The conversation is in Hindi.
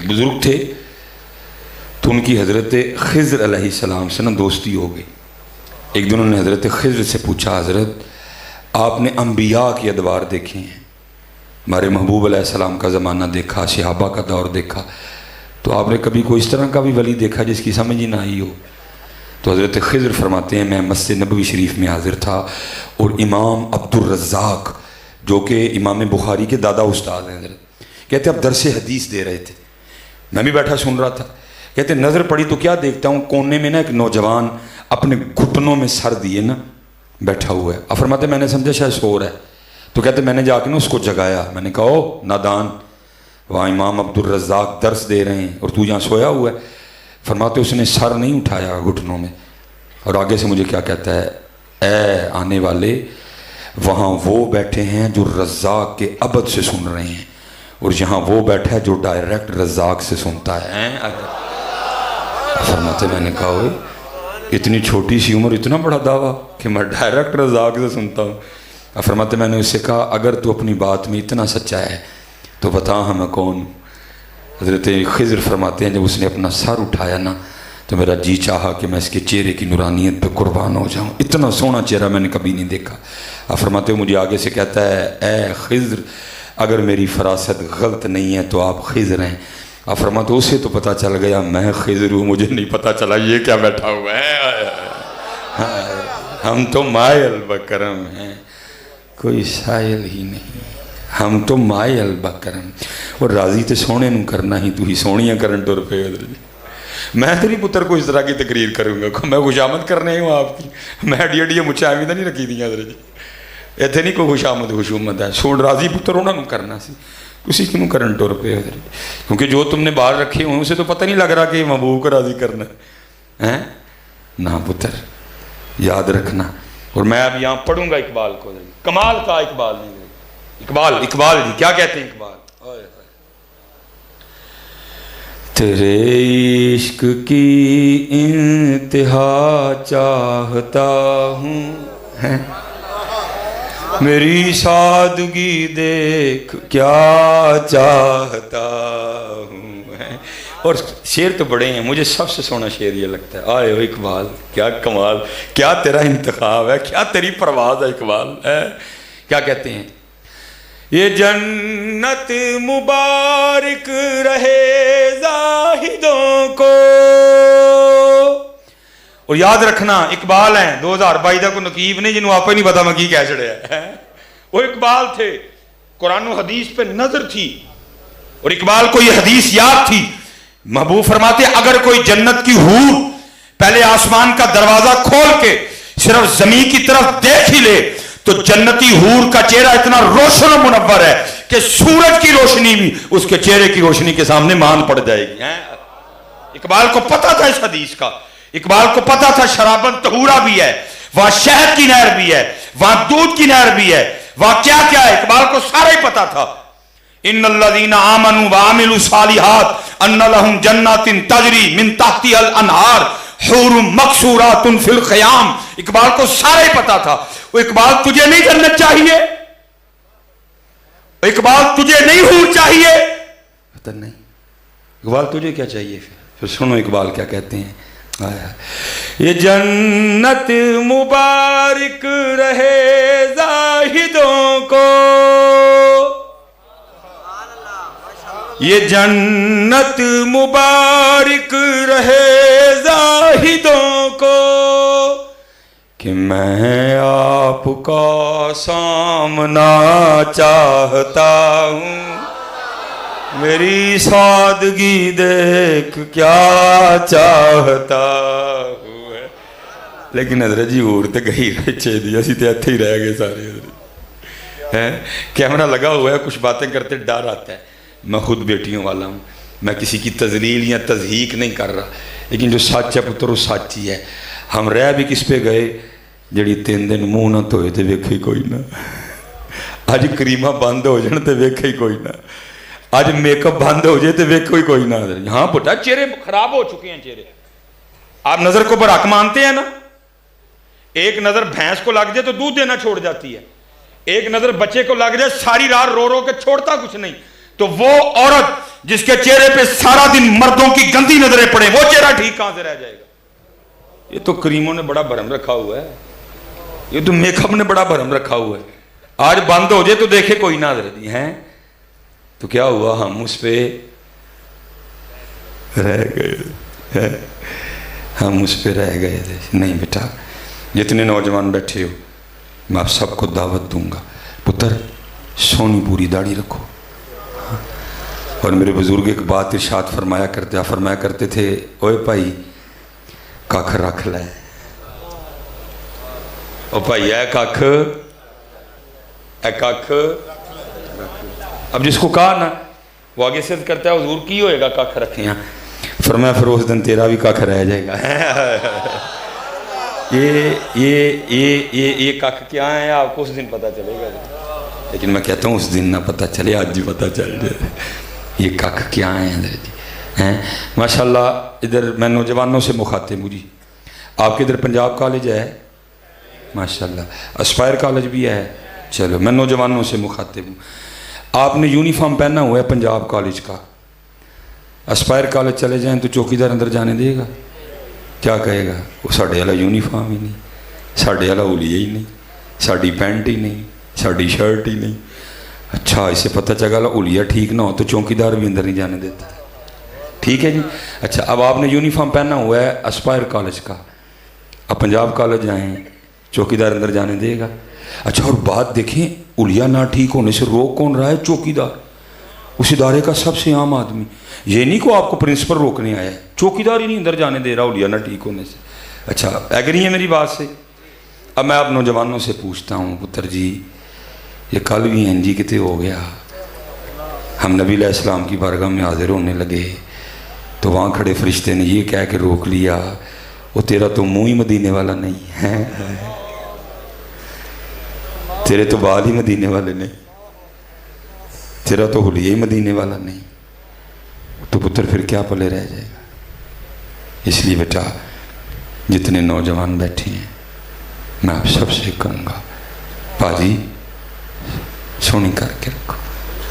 बुज़ुर्ग थे तो उनकी हज़रत खिज़्र अलैहिस्सलाम से ना दोस्ती हो गई। एक दिन उन्होंने हज़रत खिज़्र से पूछा, हज़रत आपने अम्बिया के अदवार देखे हैं, हमारे महबूब अलैहिस्सलाम का ज़माना देखा, सहाबा का दौर देखा, तो आपने कभी कोई इस तरह का भी वली देखा जिसकी समझ ही ना आई हो? तो हज़रत खिज़्र फरमाते हैं, मैं मस्जिद नबवी शरीफ में हाज़िर था और इमाम अब्दुर रज़्ज़ाक़ जो कि इमाम बुखारी के दादा उस्ताद हैं, हज़रत कहते अब दरसे हदीस दे रहे थे, मैं भी बैठा सुन रहा था। कहते नज़र पड़ी तो क्या देखता हूँ, कोने में ना एक नौजवान अपने घुटनों में सर दिए ना बैठा हुआ है। अब फरमाते मैंने समझा शायद सो रहा है, तो कहते मैंने जाके ना उसको जगाया, मैंने कहा ओ नादान, वहाँ इमाम अब्दुर रज़्ज़ाक़ दर्स दे रहे हैं और तू यहाँ सोया हुआ है। फरमाते उसने सर नहीं उठाया घुटनों में, और आगे से मुझे क्या कहता है, ए आने वाले, वहाँ वो बैठे हैं जो रज़्ज़ाक़ के अबद से सुन रहे हैं, और यहाँ वो बैठा है जो डायरेक्ट रज़्ज़ाक़ से सुनता है। फरमाते मैंने कहा ओए इतनी छोटी सी उम्र इतना बड़ा दावा कि मैं डायरेक्ट रज़्ज़ाक़ से सुनता हूँ। फरमाते मैंने उससे कहा अगर तू अपनी बात में इतना सच्चा है तो बता हमें कौन। हज़रत खिज़्र फरमाते हैं जब उसने अपना सर उठाया ना तो मेरा जी चाहा कि मैं इसके चेहरे की नूरानियत पे कुर्बान हो जाऊँ, इतना सोना चेहरा मैंने कभी नहीं देखा। अब फरमाते मुझे आगे से कहता है, ए खिज़्र अगर मेरी फरासत गलत नहीं है तो आप खिज़्र हैं। अब फरमाते उसे तो पता चल गया मैं खिज़्र हूँ, मुझे नहीं पता चला ये क्या बैठा हुआ है। हम तो मायल बकरम हैं, कोई सायल ही नहीं, हम तो मायल बकरम। और राजी तो सोने नूं करना ही, तू ही सोनियां करन टुर पे। मैं तेरी पुत्र को इस तरह की तकरीर करूँगा, मैं खुशामद करने हूँ आपकी, मैं अड्डी अड्डी मुझे एवं तो नहीं रखी दी जी, इतने नहीं कोई खुशामद खुशूमत है। सोन राजी पुत्र उन्होंने करना सी, उसी क्यों करन टुर पे, क्योंकि जो तुमने बाहर रखे हुए उसे तो पता नहीं लग रहा कि महबूब को राजी करना है ना। पुत्र याद रखना। और मैं अब यहाँ पढ़ूंगा इकबाल को, कमाल का इकबाल नहीं, इकबाल इकबाल जी क्या कहते हैं इकबाल, तेरे इश्क की इंतहा चाहता हूँ, मेरी सादगी देख क्या चाहता हूँ। और शेर तो बड़े हैं, मुझे सबसे सोना शेर ये लगता है, आए हो इकबाल क्या कमाल, क्या तेरा इंतखाब है, क्या तेरी परवाज़ है इकबाल है। क्या कहते हैं, ये जन्नत मुबारक रहे जाहिदों को। और याद रखना इकबाल हैं 2022 का कोई नकीब नहीं जिन्होंने आपको नहीं पता मैं की कह चढ़िया है। वो इकबाल थे, कुरान और हदीस पे नजर थी और इकबाल को ये हदीस याद थी। महबूब फरमाते अगर कोई जन्नत की हूर पहले आसमान का दरवाजा खोल के सिर्फ जमीन की तरफ देख ही ले तो जन्नती हूर का चेहरा इतना रोशन और मुनव्वर है कि सूरज की रोशनी भी उसके चेहरे की रोशनी के सामने मान पड़ जाएगी। इकबाल को पता था इस हदीस का, इकबाल को पता था शराबन तहूरा भी है, वहां शहद की नहर भी है, वहां दूध की नहर भी है, वहां क्या क्या है, इकबाल को सारा ही पता था। इन्नल्लज़ीना आमनू व आमिलू सालिहात अन्ना लहुम जन्नातिन तजरी मिन तहतिहल अनहार हुरुम मकसूरातुन फिल ख़ियाम। इकबाल को सारा ही पता था। वो इकबाल तुझे नहीं जन्नत चाहिए, इकबाल तुझे नहीं हूर चाहिए, पता नहीं इकबाल तुझे क्या चाहिए। फिर सुनो इकबाल क्या कहते हैं, ये जन्नत मुबारक रहे जाहिदों को, ये जन्नत मुबारक रहे जाहिदों को कि मैं आपका सामना चाहता हूँ, मेरी सादगी देख क्या चाहता हूँ। लेकिन हज़रत जी और तो गई बच्चे दी, असी तो इत्थे ही रह गए सारे हैं। कैमरा लगा हुआ है, कुछ बातें करते डर आता है। मैं खुद बेटियों वाला हूँ, मैं किसी की तजलील या तजहीक नहीं कर रहा, लेकिन जो सच है पुत्र वो सच ही है। हम रह भी किस पे गए, जड़ी 3 दिन मुँह ना धोए तो वेखे ही कोई ना, अज करीमा बंद हो जाए तो वेखे ही कोई ना, आज मेकअप बंद हो जाए तो वेखो ही कोई ना। हाँ पुटा चेहरे खराब हो चुके हैं चेहरे। आप नजर को बरहक मानते हैं ना, एक नजर भैंस को लग जाए तो दूध देना छोड़ जाती है, एक नजर बच्चे को लग जाए सारी रात रो रो के छोड़ता कुछ नहीं। तो वो औरत जिसके चेहरे पे सारा दिन मर्दों की गंदी नजरें पड़े, वो चेहरा ठीक कहां से रह जाएगा? ये तो क्रीमों ने बड़ा भरम रखा हुआ है, ये तो मेकअप ने बड़ा भरम रखा हुआ है। आज बंद हो जाए तो देखे कोई ना दर्दी है, तो क्या हुआ, हम उस पे रह गए, हम उस पे रह गए थे। नहीं बेटा, जितने नौजवान बैठे हो मैं आप सबको दावत दूंगा, पुत्र सोनी पूरी दाढ़ी रखो। और मेरे बुजुर्ग एक बात इरशाद फरमाया करते थे, ओए भाई कख रख ले, ओ भाई है कख, अब जिसको कहा ना वो आगे सिद्ध करता है, हुजूर की होएगा कख रखे हैं, फरमाया फिर उस दिन तेरा भी कख रह जाएगा। ये कख क्या है आपको उस दिन पता चलेगा, लेकिन मैं कहता हूँ उस दिन ना पता चले, आज ही पता चल जाए ये कख क्या है हैं। माशाल्लाह इधर मैं नौजवानों से मुखातिब हूँ जी। आपके इधर पंजाब कॉलेज है माशाल्लाह, एस्पायर कॉलेज भी है, चलो मैं नौजवानों से मुखातिब हूँ। आपने यूनिफॉर्म पहना हुआ है पंजाब कॉलेज का, एस्पायर कॉलेज चले जाएं तो चौकीदार अंदर जाने देगा? क्या कहेगा? वो साढ़े वाला यूनिफॉर्म ही नहीं, साढ़े वाला हुलिया ही नहीं, साड़ी पैंट ही नहीं, साड़ी शर्ट ही नहीं। अच्छा, इसे पता चला हुलिया ठीक ना हो तो चौकीदार भी अंदर नहीं जाने देता। ठीक है जी। अच्छा, अब आपने यूनिफॉर्म पहना हुआ है एस्पायर कॉलेज का, अब पंजाब कॉलेज जाएँ चौकीदार अंदर जाने देगा? अच्छा, और बात देखें, हुलिया ना ठीक होने से रोक कौन रहा है? चौकीदार, उस इदारे का सबसे आम आदमी। ये नहीं को आपको प्रिंसिपल रोकने आया है, चौकीदार ही नहीं अंदर जाने दे रहा हुलिया ना ठीक होने से। अच्छा, एग्री है मेरी बात से? अब मैं आप नौजवानों से पूछता हूँ, पुत्र जी ये कल भी हैं जी कितने हो गया, हम नबी अलैहिस्सलाम की बारगाह में हाजिर होने लगे तो वहाँ खड़े फरिश्ते ने ये कह के रोक लिया, वो तेरा तो मुँह ही मदीने वाला नहीं है, तेरे तो बाल ही मदीने वाले नहीं, तेरा तो हुलिया ही मदीने वाला नहीं, तो पुत्र फिर क्या पले रह जाएगा? इसलिए बेटा जितने नौजवान बैठे हैं मैं आप सबसे कहूँगा, पाजी सोनी करके रखो।